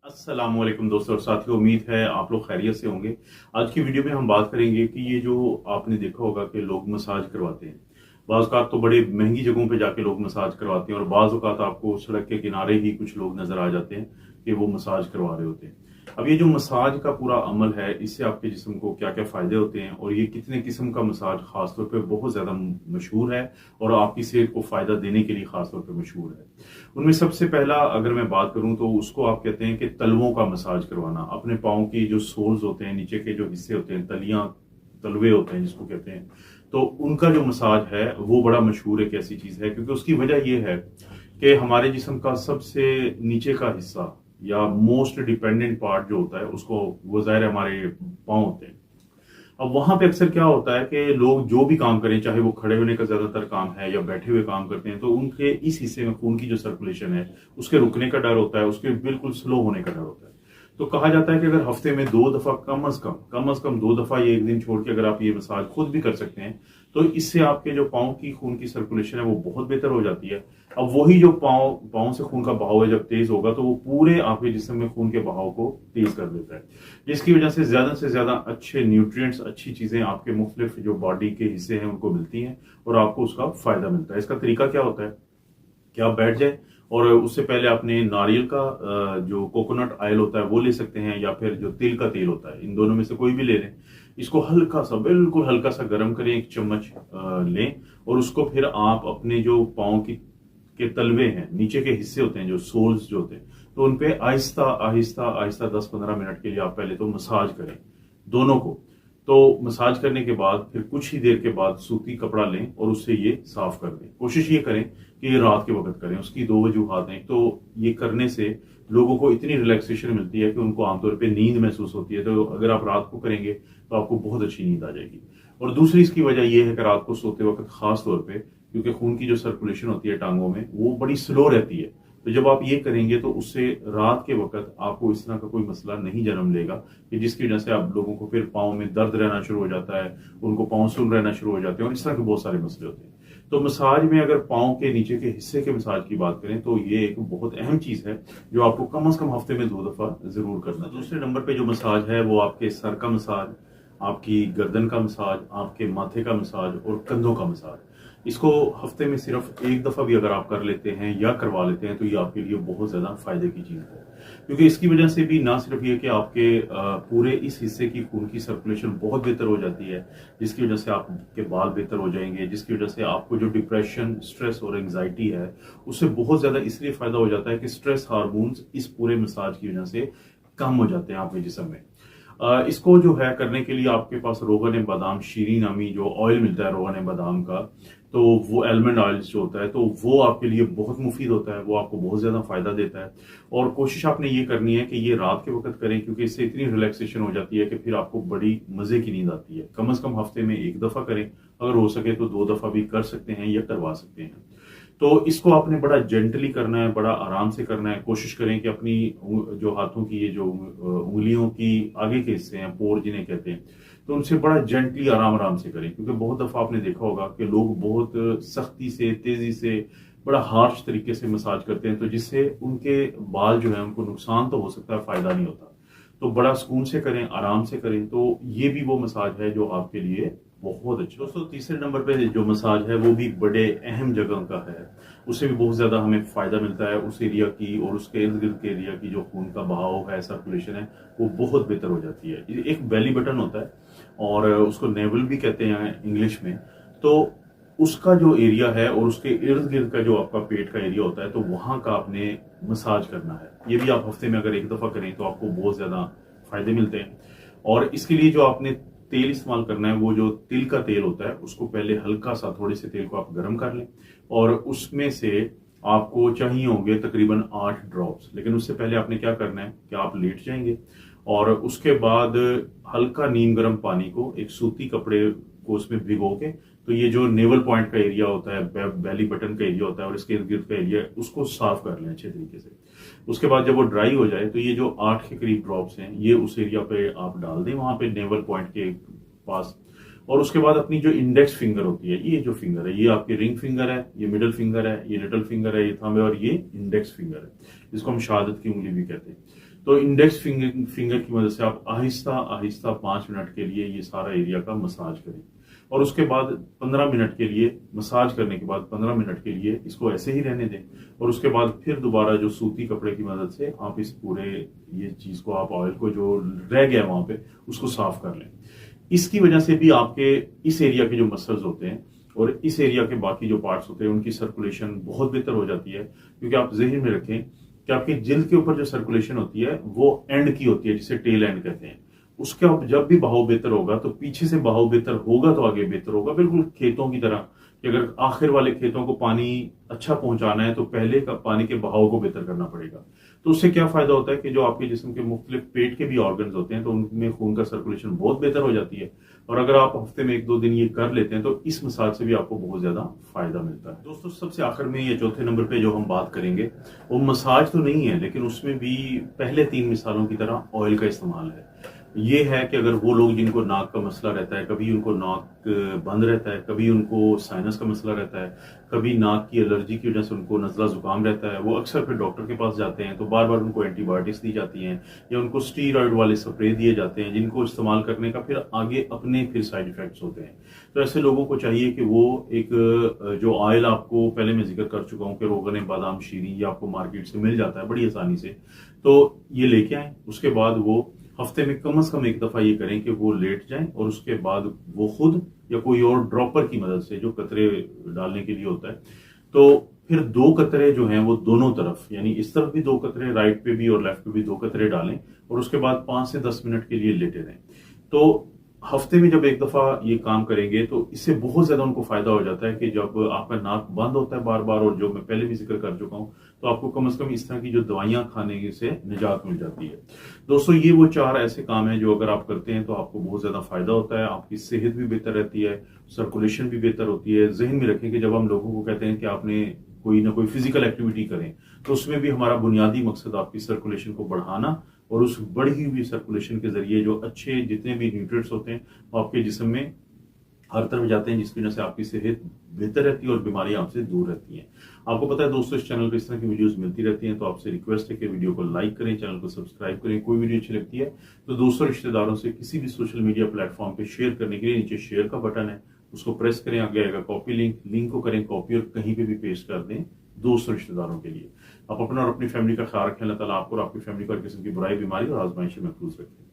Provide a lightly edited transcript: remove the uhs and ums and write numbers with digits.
अस्सलाम वालेकुम दोस्तों और साथियों, उम्मीद है आप लोग खैरियत से होंगे। आज की वीडियो में हम बात करेंगे कि ये जो आपने देखा होगा कि लोग मसाज करवाते हैं। बाज़ औक़ात तो बड़े महंगी जगहों पे जाके लोग मसाज करवाते हैं और बाज़ औक़ात आपको सड़क के किनारे ही कुछ लोग नजर आ जाते हैं कि वो मसाज करवा रहे होते हैं। अब ये जो मसाज का पूरा अमल है, इससे आपके जिस्म को क्या क्या फायदे होते हैं और ये कितने किस्म का मसाज खासतौर पर बहुत ज्यादा मशहूर है और आपकी सेहत को फायदा देने के लिए खासतौर पर मशहूर है। उनमें सबसे पहला अगर मैं बात करूं तो उसको आप कहते हैं कि तलवों का मसाज करवाना। अपने पाँव की जो सोल्स होते हैं, नीचे के जो हिस्से होते हैं, तलियां, तलवे होते हैं जिसको कहते हैं, तो उनका जो मसाज है वो बड़ा मशहूर एक ऐसी चीज है, क्योंकि उसकी वजह यह है कि हमारे जिस्म का सबसे नीचे का हिस्सा या मोस्ट डिपेंडेंट पार्ट जो होता है उसको, वो जाहिर है हमारे पाँव होते हैं। अब वहां पे अक्सर क्या होता है कि लोग जो भी काम करें, चाहे वो खड़े होने का ज्यादातर काम है या बैठे हुए काम करते हैं, तो उनके इस हिस्से में खून की जो सर्कुलेशन है उसके रुकने का डर होता है, उसके बिल्कुल स्लो होने का डर होता है। तो कहा जाता है कि अगर हफ्ते में 2 दफा, कम अज कम 2 दफा, ये एक दिन छोड़ के अगर आप ये मसाज खुद भी कर सकते हैं, तो इससे आपके जो पाँव की खून की सर्कुलेशन है वो बहुत बेहतर हो जाती है। अब वही जो पाँव पाँव से खून का बहाव है, जब तेज होगा तो वो पूरे आपके जिस्म में खून के बहाव को तेज कर देता है, जिसकी वजह से ज्यादा अच्छे न्यूट्रिएंट्स, अच्छी चीजें आपके मुख्तलिफ जो बॉडी के हिस्से हैं उनको मिलती हैं और आपको उसका फायदा मिलता है। इसका तरीका क्या होता है कि आप बैठ जाए और उससे पहले आपने नारियल का जो कोकोनट ऑयल होता है वो ले सकते हैं, या फिर जो तिल का तेल होता है, इन दोनों में से कोई भी ले लें। इसको हल्का सा, बिल्कुल हल्का सा गर्म करें, 1 चम्मच लें और उसको फिर आप अपने जो पाँव की के तलवे हैं, नीचे के हिस्से होते हैं, जो सोल्स जो होते हैं, तो उनपे आहिस्ता आहिस्ता आहिस्ता 10-15 मिनट के लिए आप पहले तो मसाज करें दोनों को। तो मसाज करने के बाद फिर कुछ ही देर के बाद सूती कपड़ा लें और उससे ये साफ कर दें। कोशिश ये करें कि ये रात के वक्त करें। उसकी दो वजूहात हैं। तो ये करने से लोगों को इतनी रिलैक्सेशन मिलती है कि उनको आमतौर पे नींद महसूस होती है। तो अगर आप रात को करेंगे तो आपको बहुत अच्छी नींद आ जाएगी। और दूसरी इसकी वजह यह है कि रात को सोते वक्त खास तौर पे, क्योंकि खून की जो सर्कुलेशन होती है टांगों में वो बड़ी स्लो रहती है, तो जब आप ये करेंगे तो उससे रात के वक्त आपको इस तरह का कोई मसला नहीं जन्म लेगा कि जिसकी वजह से आप लोगों को फिर पाँव में दर्द रहना शुरू हो जाता है, उनको पाँव सुन रहना शुरू हो जाते हैं और इस तरह के बहुत सारे मसले होते हैं। तो मसाज में अगर पाँव के नीचे के हिस्से के मसाज की बात करें तो ये एक बहुत अहम चीज है जो आपको कम से कम हफ्ते में 2 दफा जरूर करना। दूसरे नंबर पे जो मसाज है वो आपके सर का मसाज, आपकी गर्दन का मसाज, आपके माथे का मसाज और कंधों का मसाज। इसको हफ्ते में सिर्फ 1 दफा भी अगर आप कर लेते हैं या करवा लेते हैं तो ये आपके लिए बहुत ज्यादा फायदे की चीज है, क्योंकि इसकी वजह से भी ना सिर्फ ये कि आपके पूरे इस हिस्से की खून की सर्कुलेशन बहुत बेहतर हो जाती है, जिसकी वजह से आपके बाल बेहतर हो जाएंगे, जिसकी वजह से आपको जो डिप्रेशन, स्ट्रेस और एंग्जाइटी है उससे बहुत ज्यादा इसलिए फायदा हो जाता है कि स्ट्रेस हार्मोन्स इस पूरे मसाज की वजह से कम हो जाते हैं आपके जिस्म में। इसको जो है करने के लिए आपके पास रोगन बादाम शीरी नामी जो ऑयल मिलता है रोगन बादाम का, तो वो एलमंड ऑयल जो होता है तो वो आपके लिए बहुत मुफीद होता है, वो आपको बहुत ज्यादा फायदा देता है। और कोशिश आपने ये करनी है कि ये रात के वक्त करें, क्योंकि इससे इतनी रिलैक्सेशन हो जाती है कि फिर आपको बड़ी मजे की नींद आती है। कम से कम हफ्ते में 1 दफा करें, अगर हो सके तो 2 दफा भी कर सकते हैं या करवा सकते हैं। तो इसको आपने बड़ा जेंटली करना है, बड़ा आराम से करना है। कोशिश करें कि अपनी जो हाथों की ये जो उंगलियों की आगे के हिस्से हैं, पोर जिन्हें कहते हैं, तो उनसे बड़ा जेंटली आराम आराम से करें, क्योंकि बहुत दफा आपने देखा होगा कि लोग बहुत सख्ती से, तेजी से, बड़ा हार्श तरीके से मसाज करते हैं, तो जिससे उनके बाल जो है उनको नुकसान तो हो सकता है, फायदा नहीं होता। तो बड़ा सुकून से करें, आराम से करें, तो ये भी वो मसाज है जो आपके लिए बहुत अच्छा। दोस्तों, तीसरे नंबर पे जो मसाज है वो भी बड़े अहम जगह का है, उससे भी बहुत ज्यादा हमें फायदा मिलता है। उस एरिया की और उसके इर्द गिर्द के एरिया की जो खून का बहाव है, सर्कुलेशन है, वो बहुत बेहतर हो जाती है। एक बेली बटन होता है और उसको नेवल भी कहते हैं इंग्लिश में। तो उसका जो एरिया है और उसके इर्द गिर्द का जो आपका पेट का एरिया होता है, तो वहां का आपने मसाज करना है। ये भी आप हफ्ते में अगर 1 दफा करें तो आपको बहुत ज्यादा फायदे मिलते हैं। और इसके लिए जो आपने तेल इस्तेमाल करना है, वो जो तिल का तेल होता है, उसको पहले हल्का सा, थोड़े से तेल को आप गर्म कर लें और उसमें से आपको चाहिए होंगे तकरीबन 8 ड्रॉप्स। लेकिन उससे पहले आपने क्या करना है कि आप लेट जाएंगे और उसके बाद हल्का नीम गर्म पानी को एक सूती कपड़े को उसमें भिगो के, तो ये जो नेवल पॉइंट का एरिया होता है, बेली बटन का एरिया होता है और इसके इर्द गिर्द का एरिया, उसको साफ कर लें अच्छे तरीके से। उसके बाद जब वो ड्राई हो जाए तो ये जो 8 के करीब ड्रॉप्स हैं ये उस एरिया पे आप डाल दें, वहां पे नेवल पॉइंट के पास। और उसके बाद अपनी जो इंडेक्स फिंगर होती है, ये जो फिंगर है, ये आपकी रिंग फिंगर है, ये मिडल फिंगर है, ये लिटिल फिंगर है, ये थंब है और ये इंडेक्स फिंगर है, जिसको हम शहादत की उंगली भी कहते हैं। तो इंडेक्स फिंगर की मदद से आप आहिस्ता आहिस्ता 5 मिनट के लिए ये सारा एरिया का मसाज करें और उसके बाद 15 मिनट के लिए मसाज करने के बाद 15 मिनट के लिए इसको ऐसे ही रहने दें और उसके बाद फिर दोबारा जो सूती कपड़े की मदद से आप इस पूरे ये चीज को आप ऑयल को जो रह गया वहां पे उसको साफ कर लें। इसकी वजह से भी आपके इस एरिया के जो मसल्स होते हैं और इस एरिया के बाकी जो पार्ट्स होते हैं उनकी सर्कुलेशन बहुत बेहतर हो जाती है, क्योंकि आप जहन में रखें कि आपकी जिल्द के ऊपर जो सर्कुलेशन होती है वो एंड की होती है, जिसे टेल एंड कहते हैं। उसका जब भी बहाव बेहतर होगा तो पीछे से बहाव बेहतर होगा तो आगे बेहतर होगा। बिल्कुल खेतों की तरह कि अगर आखिर वाले खेतों को पानी अच्छा पहुंचाना है तो पहले का पानी के बहाव को बेहतर करना पड़ेगा। तो उससे क्या फायदा होता है कि जो आपके जिस्म के मुख्तलिफ पेट के भी ऑर्गन्स होते हैं तो उनमें खून का सर्कुलेशन बहुत बेहतर हो जाती है। और अगर आप हफ्ते में 1-2 दिन ये कर लेते हैं तो इस मसाज से भी आपको बहुत ज्यादा फायदा मिलता है। दोस्तों, सबसे आखिर में ये चौथे नंबर पे जो हम बात करेंगे वो मसाज तो नहीं है, लेकिन उसमें भी पहले 3 मिसालों की तरह ऑयल का इस्तेमाल है। ये है कि अगर वो लोग जिनको नाक का मसला रहता है, कभी उनको नाक बंद रहता है, कभी उनको साइनस का मसला रहता है, कभी नाक की एलर्जी की वजह से उनको नज़ला जुकाम रहता है, वो अक्सर फिर डॉक्टर के पास जाते हैं तो बार बार उनको एंटीबायोटिक्स दी जाती हैं या उनको स्टीरॉयड वाले स्प्रे दिए जाते हैं जिनको इस्तेमाल करने का फिर आगे अपने फिर साइड इफेक्ट्स होते हैं। तो ऐसे लोगों को चाहिए कि वो एक जो ऑयल आपको पहले मैं जिक्र कर चुका हूँ कि रोगन बादाम शीरी, ये आपको मार्केट से मिल जाता है बड़ी आसानी से, तो ये लेके आए। उसके बाद वो हफ्ते में कम से कम एक दफा ये करें कि वो लेट जाएं और उसके बाद वो खुद या कोई और ड्रॉपर की मदद से जो कतरे डालने के लिए होता है, तो फिर 2 कतरे जो हैं वो दोनों तरफ, यानी इस तरफ भी 2 कतरे, राइट पे भी और लेफ्ट पे भी 2 कतरे डालें और उसके बाद 5 से 10 मिनट के लिए लेटे रहें। तो हफ्ते में जब एक दफा ये काम करेंगे तो इससे बहुत ज्यादा उनको फायदा हो जाता है कि जब आपका नाक बंद होता है बार बार, और जो मैं पहले भी जिक्र कर चुका हूं, तो आपको कम से कम इस तरह की जो दवाइयां खाने से निजात मिल जाती है। दोस्तों, ये वो 4 ऐसे काम हैं जो अगर आप करते हैं तो आपको बहुत ज्यादा फायदा होता है, आपकी सेहत भी बेहतर रहती है, सर्कुलेशन भी बेहतर होती है। जहन में रखें कि जब हम लोगों को कहते हैं कि आपने कोई ना कोई फिजिकल एक्टिविटी करें तो उसमें भी हमारा बुनियादी मकसद आपकी सर्कुलेशन को बढ़ाना और उस बढ़ी हुई सर्कुलेशन के जरिए जो अच्छे जितने भी न्यूट्रिएंट्स होते हैं वो आपके जिस्म में हर तरफ जाते हैं, जिसकी वजह से आपकी सेहत बेहतर रहती है और बीमारियां आपसे दूर रहती हैं। आपको पता है दोस्तों, इस चैनल पर इस तरह की वीडियोस मिलती रहती हैं, तो आपसे रिक्वेस्ट है कि वीडियो को लाइक करें, चैनल को सब्सक्राइब करें। कोई वीडियो अच्छी लगती है तो दोस्तों रिश्तेदारों से किसी भी सोशल मीडिया प्लेटफॉर्म पे शेयर करने के लिए नीचे शेयर का बटन है, उसको प्रेस करें, आगे आएगा कॉपी लिंक को करें कॉपी और कहीं पे भी पेस्ट कर दें दोस्तों रिश्तेदारों के लिए। आप अपना और अपनी फैमिली का ख्याल रखें। अल्लाह ताला आपको और आपकी फैमिली को हर किस्म की बुराई, बीमारी और आजमाइश से महफूज रखें।